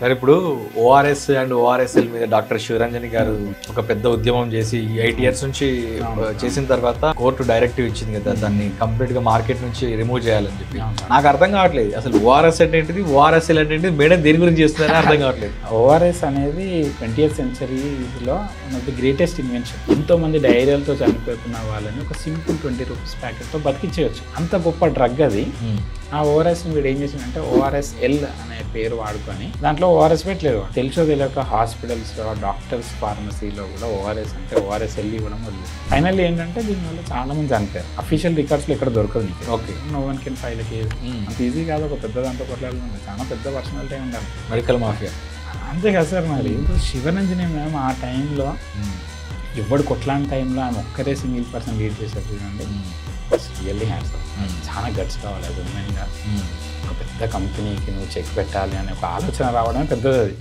Sir ఇప్పుడు ORS and ORSL మీద doctor Sivaranjani గారు ఒక పెద్ద ఉద్యమం చేసి 8 years నుంచి చేసిన తర్వాత కోర్టు డైరెక్టివ్ ఇచ్చింది కదా, దాన్ని కంప్లీట్ గా మార్కెట్ నుంచి రిమూవ్ చేయాలని చెప్పి. నాకు అర్థం కావట్లేదు అసలు ఓఆర్ఎస్ అంటే ఏంటిది, ఓఆర్ఎస్ఎల్ అంటే ఏంటిది, మేడం దేని గురించి చేస్తున్నారని అర్థం కావట్లేదు. ఓఆర్ఎస్ అనేది 20th centuryలో one of the greatest invention. ఎంతో మంది డైరియాలతో చనిపోతున్న వాళ్ళని ఒక సింపుల్ 20 rupees ప్యాకెట్తో బతికించేయచ్చు. అంత గొప్ప డ్రగ్ అది. ఆ ఓఆర్ఎస్ని వీడు ఏం చేసిందంటే ORSL అనే పేరు వాడుకొని దాంట్లో ఓఆర్ఎస్ పెట్టలేదు. తెలుసో తెలియక హాస్పిటల్స్లో, డాక్టర్స్, ఫార్మసీలో కూడా ఓఆర్ఎస్ అంటే ORSL ఇవ్వడం వదిలేదు. ఫైనల్లీ ఏంటంటే దీనివల్ల చాలా మంది చనిపోయారు. అఫీషియల్ రికార్డ్స్లో ఎక్కడ దొరకదు నీకు. Okay, no one can file case. అంత ఈజీ కాదు. ఒక పెద్ద దాంట్లో కొట్లాడాలి, చాలా పెద్ద పర్సనాలిటీ ఉండాలి. మెడికల్ మాఫియా అంతే కదా సార్. మరి శివరంజని మ్యామ్ ఆ టైంలో ఎవడు కొట్లాంటి టైంలో ఆమె ఒక్కరే సింగిల్ పర్సన్ లీడ్ చేశారు చూడండి. Really hands of. చాలా గట్స్ కావాలి అది ఉమెన్గా. ఒక పెద్ద కంపెనీకి నువ్వు చెక్ పెట్టాలి అనే ఒక ఆలోచన రావడమే పెద్దది అది.